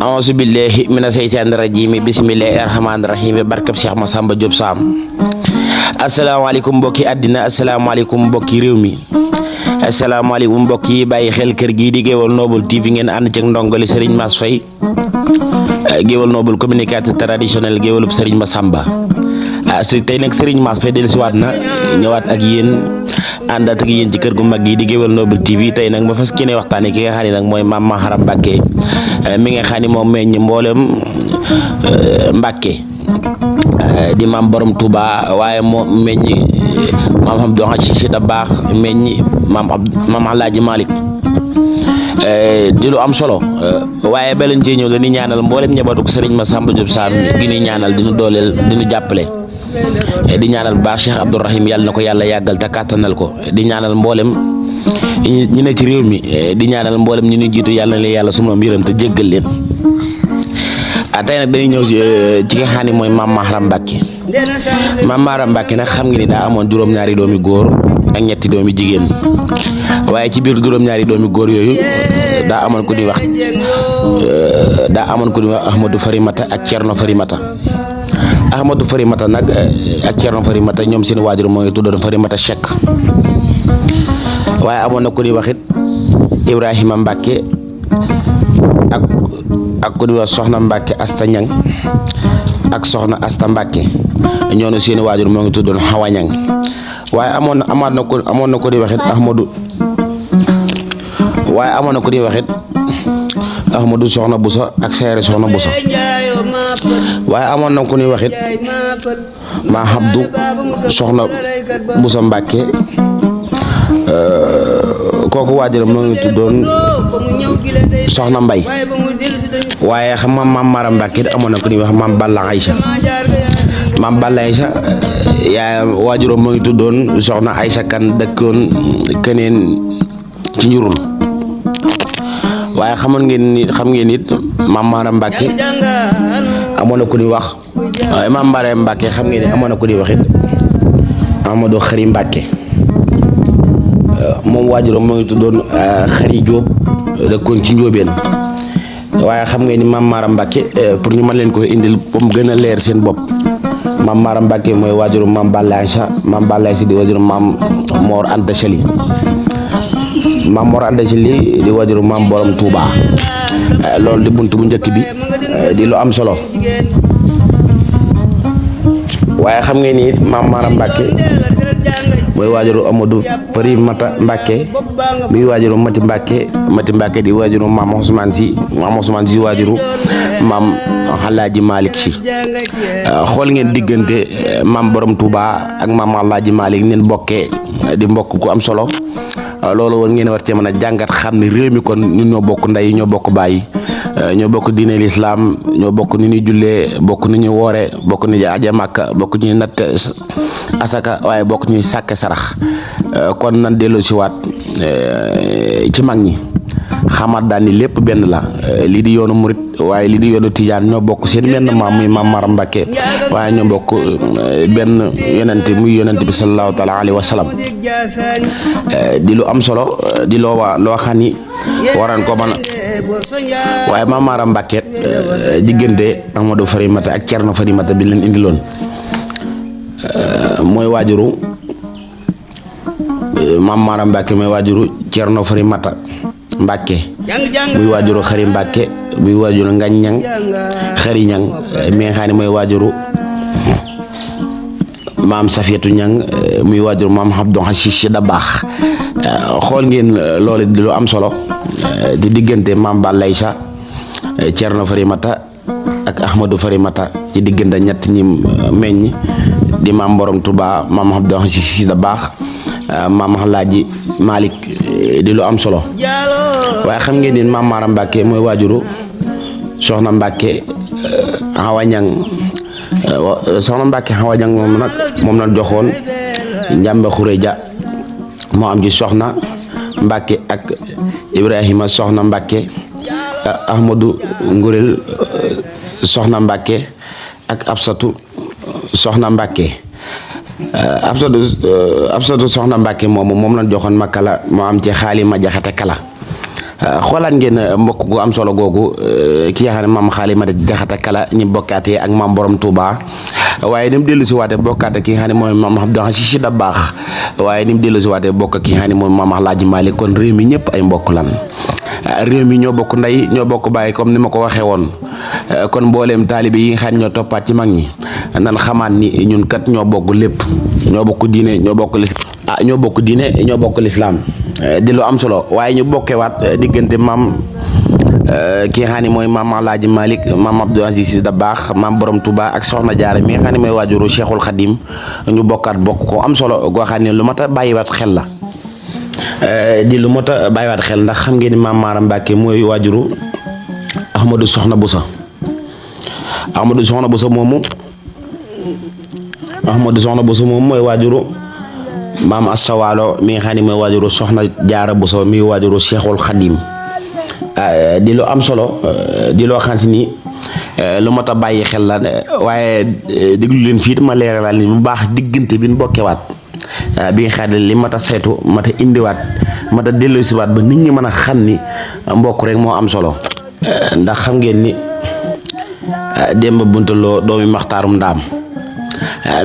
A'udzu billahi mina seytaani rajiim bismillaahi rahmaani rahiim barkab Cheikh Massamba Diop Sam. Asalaamaaleykum mbokki àddina asalaamaaleykum mbokki réew mi asalaamaaleykum mbokk yi bàyyi xel kër gii di Gueweul Noble TV ngeen ànd ci ndongali Serigne Mass Faye Gueweul Noble communicateur traditionnel Gueweulub Serigne Massamba. si tey nag Serigne Mass Faye dellusiwaat na ñëwaat ak yéen àndaat ak yéen ci kër gu mag gi di Gueweul Noble TV tey nag ma fas yéene waxtaanee ki nga xam ne nag mooy Mame Maharam Mbacké mi nga xam ne moom meññ mboolem Mbacké di maam borom Touba waaye moo meññ maam Abdou Aziz da baax meññ maam Alaaji Malick di lu am solo waaye ba leen cee ñëw dañuy ñaanal mboolem njabootu Serigne Massamba Diop Sam gi ñuy ñaanal dinu dooleel dinu jàppale di ñaanal bu baax Cheikh Abdourahim yàlla na ko yàlla yàggal te kàttanal ko di ñaanal mboolem ñi ne ci réew mi di ñaanal mboolem ñu ñu jiitu yàlla na leen yàlla sunu mbiram te jéggal leen. tey nag dañuy ñëw ci nga xam ne mooy Mame Maharam Mbacké. Mame Maharam Mbacké nag xam nga ni daa amoon juróom-ñaari doomi góor ak ñetti doomi jigéen waaye ci biir juróom-ñaari doomi góor yooyu daa amoon ku ñuy wax Ahmadou Farimata ak Thierno Farimata. Ahmadou Farimata nag ak Thierno Farimata ñoom seen waajur moo ngi tuddoon Farimata Cheikh waaye amoon na ku ñuy wax it Ibrahima Mbacké ak ku ñuy wax Soxna Mbacké Asta Ñang ak Soxna Asta Mbacké ñoonu seen waajur moo ngi tuddoon Hawa Ñang waaye amoon na ko di waxit Ahmadou waaye amoon na ko di waxit Ahmadou Soxna Busa ak Seere Soxna Busa waaye amoon na ko ni waxit ma Abdou Soxna Busa Mbacké kooku waajuram moo ngi tuddoon Soxna Mbay waaye xam nga Mame Maharam Mbacké amoon na ko ni wax Mame Balla Aïcha Mame Balla Aïcha yaa waajuram moo ngi tuddoon Soxna Aïcha Kan dëkkoon keneen ci njurul waaye xam ngeen nit Mame Maharam Mbacké amoon na ku ñuy wax Mame Maharam Mbacké xam ngeen ni amoon na ku ñuy wax it Amadou Xari Mbacké moom waajuram moo ngi tuddoon Xari Jóob dëkkoon ci Njóobeen waaye xam ngeen ni Mame Maharam Mbacké pour ñu mën leen koy indil ba mu gën a leer seen bopp Mame Maharam Mbacké mooy waajuru Mame Balla Aïcha Mame Balla Aïcha di waajuru Mame Mor Anta Sali Mame Mor Anta Sali di waajuru Mame borom Touba loolu di buntu bu njëkk bi di lu am solo waaye xam ngeen ni Mame Maharam Mbacké mooy waajuru Amadou Farimata Mbacké mi waajuru Mati Mbacké di waajuru Mame Ousmane Sy waajuru Mame Alaaji Malick Sy xool ngeen diggante Mame borom Touba ak Mame Alaaji Malick neen bokkee di mbokk ku am solo loolu woon ngeen war cee mën a jàngat xam ne réew mi kon ñun ñoo bokk ndey ñoo bokk bàyyi ñoo bokk diine lislaam ñoo bokk ni ñuy jullee bokk ni ñuy woore bokk ni ñuy aja màkka bokk ñuy natt asaka waaye bokk ñuy sàkke sarax kon nan delloo si waat ci mag ñi xamaat daal ni lépp benn la lii di yoonu murit waaye lii di yoonu tijaan ñoo bokk seen benn maam muy Mame Maharam Mbacké waaye ñoo bokk benn yonent muy yonent bi sallallahu taala alayhi wa sallam di lu am solo di loo xam ni waran ko mën a waaye Mame Maharam Mbacké diggante Amadou Farimata ak Thierno Farimata bi leen indiloon mooy waajuru Mame Maharam Mbacké mooy waajuru Thierno Farimata Mbacké muy waajuru Xari Mbacké muy waajuru Ngañ Ñang Xari Ñang mi nga xam ne mooy waajuru maam Safiyatu Ñang muy waajuru maam Abdou Aziz da baax xool ngeen loolu di lu am solo di diggante Mame Balla Aïcha Thierno Farimata ak Ahmadou Farimata ci diggante ñett ñi meññ di maam borom Touba maam Abdou Aziz da baax Mame Alaaji Malick di lu am solo waaye xam ngeen ni Mame Maharam Mbacké mooy waajuru Soxna Mbacké Hawa Ñang Soxna Mbacké Hawa Ñang moom la joxoon Njàmbe Xureja moo am ci Soxna Mbacké ak Ibrahima Soxna Mbacké Ahmadou Ngurel Soxna Mbacké ak Absatu Soxna Mbacké Absatu Soxna Mbacké moom lañ joxoon ma kala moo am ci Xaali ma jaxate kala xoolaat ngeen mbokk gu am solo googu ki nga xam ne maam xaali ma jaxata kala ñi bokkaatee ak maam borom Touba waaye ni mu dellu si waatee bokkaate ki nga xam ne mooy maam Abdou si da baax waaye ni mu dellu si waatee bokk ki nga xam ne mooy maam Alaaji Maalik kon réew mi ñëpp ay mbokk lan réew mi ñoo bokk ndey ñoo bokk bàyyi comme ni ma ko waxee woon kon mbooleem taalibe yi nga xam ne ñoo toppaat ci mag ñi nan xamaat ni ñun kat ñoo bokk lépp ñoo bokk diine ñoo bokk ñoo bokk lislaam di lu am solo waaye ñu bokkewaat diggante maam ki nga xam ne mooy maam Alaaji Malick maam Abdou Aziz Sy Dabakh maam borom Touba ak soxna Jaara mi nga xam ne mooy waajuru Cheikhul Khadim ñu bokk ko am solo goo xam ne lu mat a bàyyiwaat xel la di lu mat a bàyyiwaat xel ndax xam ngeen ni maam Maaram Mbàkke mooy waajuru Ahmadou Soxna Bousso moomu mooy waajuru maam Asta Waalo mi nga xam ne mooy waajuru soxna Jaara Bousso mi waajuru Cheikhul Khadim di lu am solo di loo xam ni lu mat a bàyyi xel la waaye déglu leen fii ma leeralal ni bu baax diggante bi ñu bokkewaat bi nga xam ne li mat a saytu mat a indiwaat mat a delloosiwaat ba nit ñi mën a xam ni mbokk rek moo am solo ndax xam ngeen ni Demba Bunta Lo doomi Maxtaarum Ndaam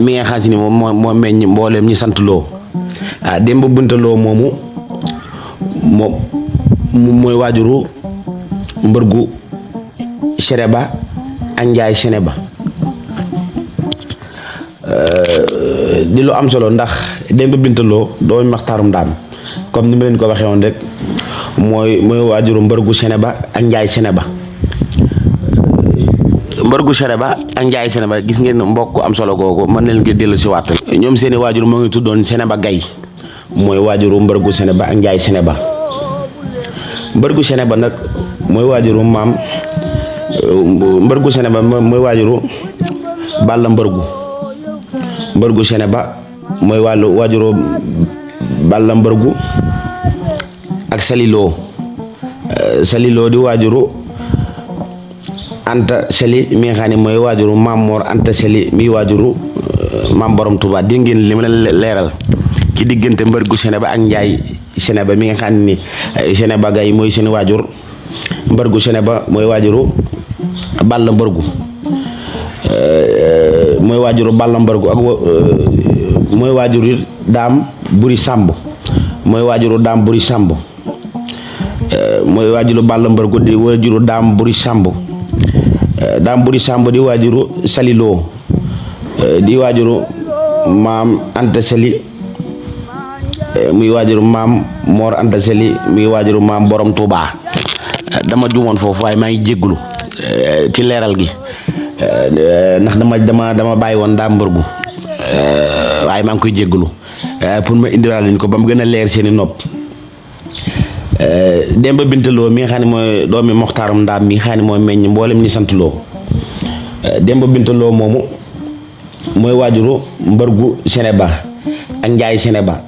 mi nga xam si ni moom moo meññ mbooleem ñi sant Lo Demba Bunta Lo moomu mooy waajuru mbërgu Ceneba ak Njaay Ceneba di lu am solo ndax Demba Bunta Lo doomi Maxtaarum Ndaam comme ni ma leen ko waxee woon rek mooy waajuru mbërgu Ceneba ak Njaay Ceneba gis ngeen mbokk am solo googu mën leen ko dellu si waat ñoom seeni waajur moo ngi tuddoon Ceneba Gay mooy waajuru mbërgu Ceneba ak Njaay Ceneba mbërgu Ceneba nag mooy waajuru maam mbërgu Ceneba mooy waajuru Balla mbërgu Ceneba mooy waajuru Balla mbërgu ak Saliloo di waajuru Anta Sali mi nga xam ne mooy waajuru maam Mor Anta Sali mi waajuru maam borom Touba dégg ngeen li ma leen leeral ci diggante mbërgu Ceneba ak Njaay Ceneba mi nga xam ni Ceneba Gay mooy seen waajur mbërgu Ceneba mooy waajuru Balla mbërgu mooy waajuru Balla mbërgu ak mooy waajuru Daam Buri Sàmb mooy waajuru Daam Buri Sàmb mooy waajuru Balla mbërgu di waajuru Daam Buri Sàmb di waajuru Saliloo di waajuru maam Anta Sali muy waajuru maam Mor Anta Sali muy waajuru maam borom Touba dama juumoon foofu waaye maa ngi jéggulu ci leeral gi ndax dama bàyyi woon Daam mbërgu waaye maa ngi koy jéggulu pour ma indiwaat leen ko ba mu gën a leer seeni nopp Demba Bunta Lo mi nga xam ne mooy doomi Moxtaarum Ndaam mi nga xam ne mooy meññ mboolem ñi sant Lo Demba Bunta Lo moomu mooy waajuru mbërgu Ceneba ak Njaay Ceneba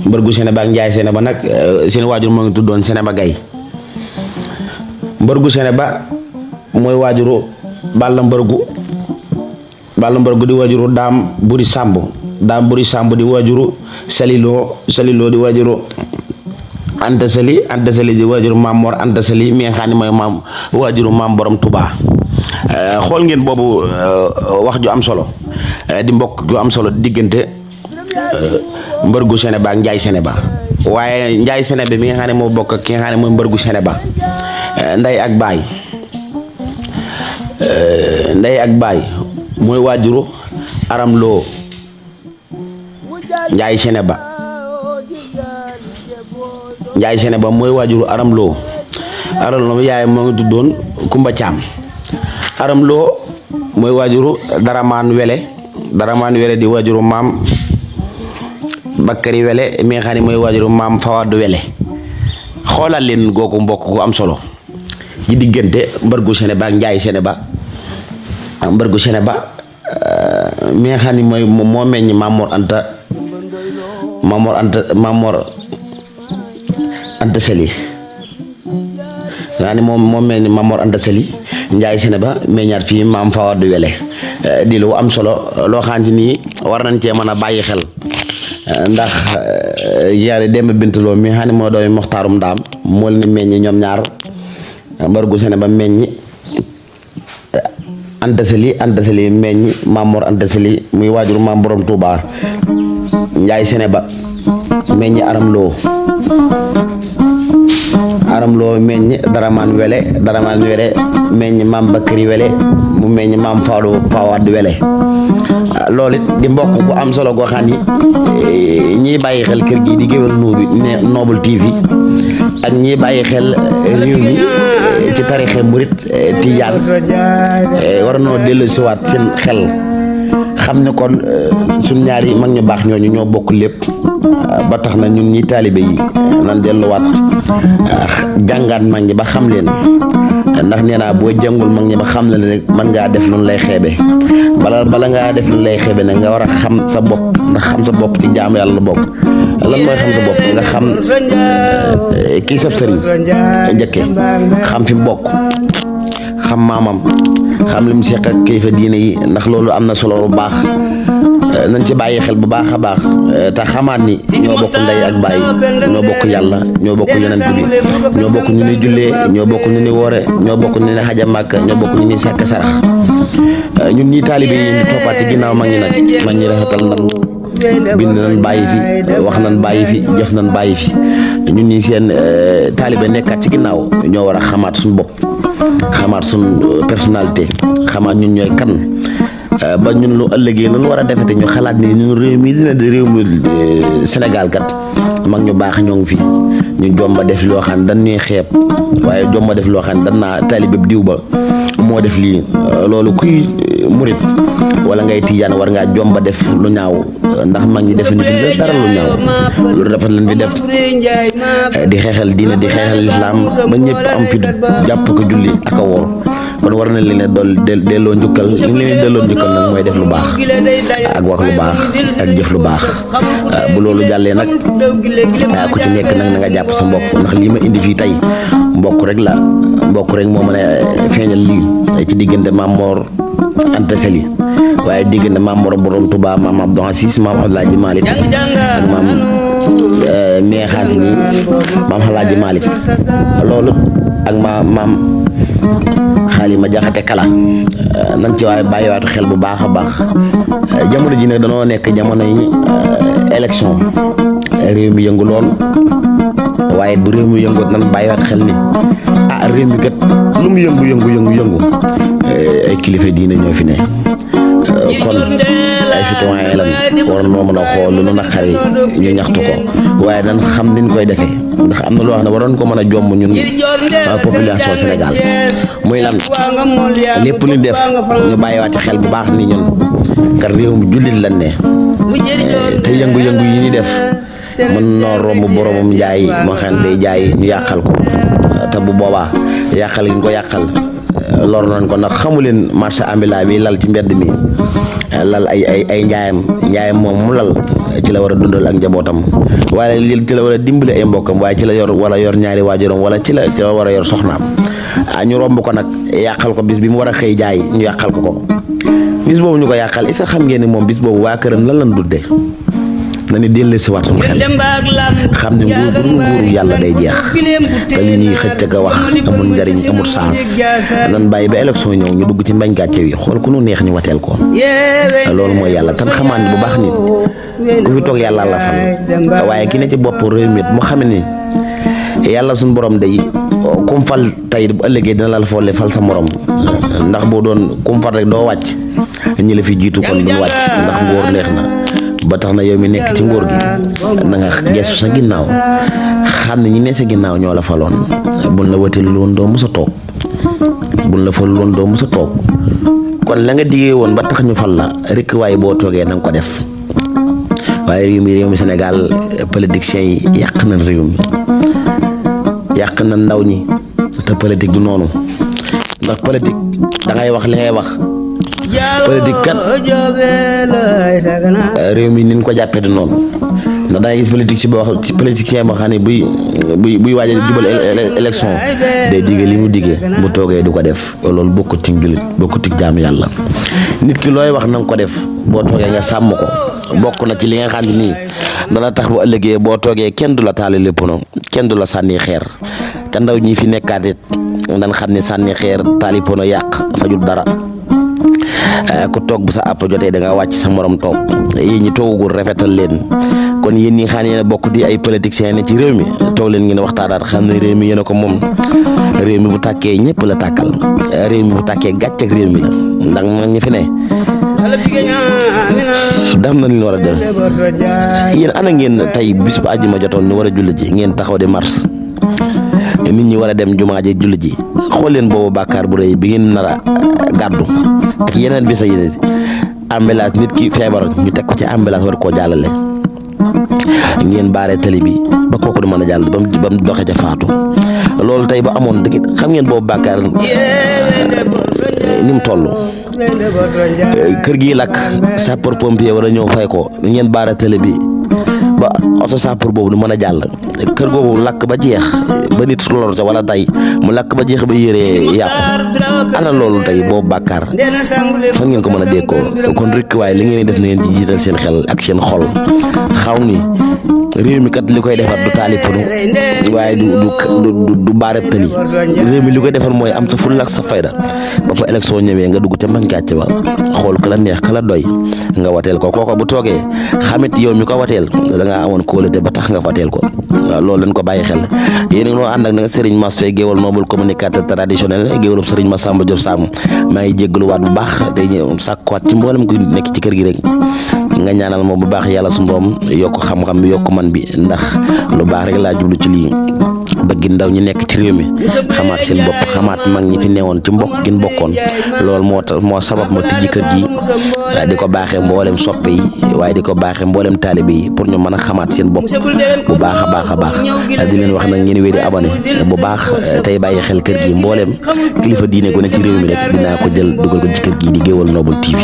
mbërgu Ceneba ak Njaay Ceneba nag seen waajur moo ngi tuddoon Ceneba Gay mbërgu Ceneba mooy waajuru Balla mbërgu di waajuru Daam Buri Sàmb di waajuru Saliloo di waajuru Anta Sali di waajuru maam Mor Anta Sali mi nga xam ne mooy maam waajuru maam borom Touba xool ngeen boobu wax ju am solo di mbokk ju am solo diggante mbërgu Ceneba ak Njaay Ceneba waaye Njaay Ceneba mi nga xam ne moo bokk ki nga xam ne mooy mbërgu Ceneba ndey ak baay mooy waajuru Aram Lo Njaay Ceneba mooy waajuru Aram Lo yaay moo ngi tuddoon Kumba Caam Aram Lo mooy waajuru Daramaan Wele di waajuru maam Bakari Wele mi nga xam ne mooy waajuru maam Fawadu Wele xoolal leen googu mbokk gu am solo ci diggante mbërgu Ceneba ak Njaay Ceneba mbërgu Ceneba mi nga xam ne mooy moo meññ maam Mor Anta Sali nga xam ne moo meññ maam Mor Anta Sali Njaay Ceneba meññaat fii maam Fawadu Wele di lu am solo loo xam ne nii war nañ cee mën a bàyyi xel ndax yaari Demba Bintaloo mi xam ne moo doomi Moxtaarum Ndaam moo leen meññi ñoom ñaar mbargu sene ba meññi Anta Sali meññi Mamor Anta Sali muy waajur maam borom Touba Njaay sene ba meññi Aram Lo meññi Daraman Wele meññi maam Bakari Wele mu meññi maam Fawad Wele loolu it di mbokk ku am solo goo xam ni ñiy bàyyi xel kër gi di Géwél Noble TV ak ñiy bàyyi xel réew mi ci tarixe murit Tijaan war noo dellu siwaat seen xel xam ne kon suñ ñaari mag ñu baax ñooñu ñoo bokk lépp ba tax na ñun ñi taalibe yi nan delluwaat jàngaat mag ñi ba xam leen ndax nee naa boo jàngul mag ñi ba xam leen rek mën ngaa def lu lay xeebe bala ngaa def lu lay xeebe nag nga war a xam sa bopp ndax xam sa bopp ci jaamu yàlla la bokk lan mooy xam sa bopp nga xam kii sab sëriñ njëkke xam fi mu bokk xam maamam xam li mu seq ak kilifa diine yi ndax loolu am na solo bu baax nañ ci bàyyi xel bu baax a baax te xamaat ni ñoo bokk ndey ak baay ñoo bokk yàlla ñoo bokk yonent bi ñoo bokk ñu ni jullee ñoo bokk ñu ni woore ñoo bokk ñu ni xaja màkk ñoo bokk ñu ni sàkk sarax ñun ñii taalibe yi ñu toppaat ci ginnaaw mag ñi nag mag ñi rafetal nan bind nan bàyyi fi wax nan bàyyi fi jëf nan bàyyi fi ñun ñi seen taalibe nekkaat ci ginnaaw ñoo war a xamaat suñu bopp xamaat suñu personnalité xamaat ñun ñooy kan ba ñun lu ëllëgee lu war a defete ñu xalaat ni ñun réew mi dina di réew mi Sénégal kat mag ñu baax ñoo ngi fi ñu jomba def loo xam ne dañ ñuy xeeb waaye jomba def loo xam ne dañ naa taalibe diw ba moo def lii loolu kuy murit wala ngay tijaan war ngaa jomba def lu ñaaw ndax mag ñi def ni fi dara lu ñaaw lu rafet lañ fi def di xeexal diine di xeexal lislaam ba ñëpp am fi jàpp ko julli ak a woor kon war na leen delloo njukkal li ñu leen delloo njukkal nag mooy def lu baax ak wax lu baax ak jëf lu baax bu loolu jàllee nag ku ci nekk nag na nga jàpp sa mbokk ndax lii ma indi fii tey mbokk rek moo mën a feeñal lii ci diggante Mamor Anta Sali waaye diggante Mamor borom Touba maam Abdou Aziz maam Alaaji Malick ak maam neexaati ni maam Alaaji Malick loolu ak maam Xaalima Jaxate Kala nan ci waaye bàyyiwaatu xel bu baax a baax jamono ji nag danoo nekk jamono yi élection réew mi yëngu lool waaye bu réew mi yëngoot nan bàyyiwaat xel ni réew mi kat lu mu yëngu ay kilifa diine ñoo fi ne kon ay citoyen lan war noo mën a xool lu nu naqari ñu ñaxtu ko waaye nan xam niñ koy defee ndax am na loo xam ne waroon ko mën a jomb ñun population Sénégal muy lan lépp lu ñu def ñu bàyyiwaati xel bu baax ni ñun kat réew mi jullit lan ne te yëngu-yëngu yi ñu def mën noo romb boromam njaay moo xam ne day jaay ñu yàqal ko te bu boobaa yàqal gi ñu ko yàqal lor nañ ko ndax xamu leen marché ambulant bi lal ci mbedd mi lal ay njaayam moom mu lal ci la war a dundal ak njabootam waaye li ci la war a dimbali ay mbokkam waaye ci la yor ñaari waajuram wala ci la war a yor soxnaam ñu romb ko nag yàqal ko bis bi mu war a xëy jaay ñu yàqal ko bis boobu ñu ko yàqal est-ce que xam ngeen ni moom bis boobu waa këram lan lañ dundee na ni dellu si waat suñu xel xam ne nguuru yàlla day jeex te li ñuy xëcc a wax amul njariñ amul sens nan bàyyi ba élection ñëw ñu dugg ci mbañ gàcce wi xool ku nu neex ñu wateel ko loolu mooy yàlla tan xamaan ni bu baax nit ku fi toog yàlla la fal waaye ki ne ci bopp réew mi mu xam ni yàlla suñu borom day kum fal tey bu ëllëgee dina la foole fal sa morom ndax boo doon kum fal rek doo wàcc ñi la fi jiitu kon duñ wàcc ndax ngóor neex na ba tax na yow mi nekk ci nguur gi na nga geesu sa ginnaaw xam ne ñi ne sa ginnaaw ñoo la faloon buñ la wëteel woon doo mos a toog buñ la fal woon doo mos a toog kon la nga diggee woon ba tax ñu fal la rek waaye boo toogee na nga ko def waaye réew mi Sénégal politiciens yi yàq nañ réew mi yàq nañ ndaw ñi te politique du noonu ndax politique da ngay wax li ngay wax politique kat réew mi ni ñu ko jàppee du noonu ndax dangay gis politique si boo wax ci politicien boo xam ne buy waaj a jubal élection day digge li mu diggee bu toogee du ko def loolu bokkut ci jullit bokkut ci jaamu yàlla nit ki looy wax na nga ko def boo toogee nga sàmm ko bokk na ci li nga xam ne nii dana tax bu ëllëgee boo toogee kenn du la taale lépp no kenn du la sànni xeer te ndaw ñi fi nekkaat it dañ xam ne sànni xeer taali pono yàq fajul dara ku toog bu sa àpp jotee da nga wàcc sa morom toog yéen ñi toogagul rafetal leen kon yéen ñi xam ne bokk di ay politiciens ne ci réew mi toog leen ngeen waxtaanaat xam ne réew mi yéen a ko moom réew mi bu tàkkee ñëpp la tàkkal réew mi bu tàkkee gàcc ak réew mi la ndax mag ñi fi ne dam na leen war a def yéen ana ngeen tey bis bu àjjuma jotoon ñu war a julli ji ngeen taxaw di mars nit ñi war a dem jumaa ji julli ji xool leen boobu bàkkaar bu rëy bi ngeen nar a gàddu ak yeneen bisa yi ambulance nit ki feebar ñu teg ko ci ambulance war koo jàllale ngeen baaree tali bi ba kooku di mën a jàll ba mu doxee ca faatu loolu tey ba amoon da ngeen xam ngeen boobu bàkkaar ni mu toll kër gi lakk sapeur pompier war a ñëw fay ko ngeen baaree tali bi ba oto sapeur boobu du mën a jàll kër googu lakk ba jeex ba nit lor ca wala tey mu lakk ba jeex ba yére yàqu ana loolu tey boobu bàkkaar fan ngeen ko mën a déggoo kon rek waaye li ngeen def na ngeen ci jiital seen xel ak seen xol xaw ni réew mi kat li koy defar du taali pono waaye du baareb tali réew mi li koy defar mooy am sa fulla ak sa fayda ba fa élection ñëwee nga dugg ca mbañ gàcce ba xool ka la neex ka la doy nga wateel ko kooko bu toogee xamit yow mi ko wateel da ngaa amoon kóolute ba tax nga wateel ko waaw loolu lañ ko bàyyi xel yéen ngi noo ànd ak nag Serigne Mass Faye géwal noble communicateur traditionnel géwalub Serigne Massamba Diop Sam maa ngi jéggaluwaat bu baax te sàkkuwaat ci mboolem ku nekk ci kër gi rek nga ñaanal moom bu baax yàlla su mboom yokk xam-xam bi yokk man bi ndax lu baax rek laa jublu ci lii bëgg ndaw ñi nekk ci réew mi xamaat seen bopp xamaat mag ñi fi newoon ci mbokk gin bokkoon loolu moo sabab ma tijji kër gi di ko baaxee mboolem soppe yi waaye di ko baaxee mboolem taalibe yi pour ñu mën a xamaat seen bopp bu baax a baax di leen wax nag ngeen wéy di abonné bu baax tey bàyyi xel kër gi mboolem kilifa diine gu ne ci réew mi rek dinaa ko jël dugal ko ci kër gi di Géwal Noble TV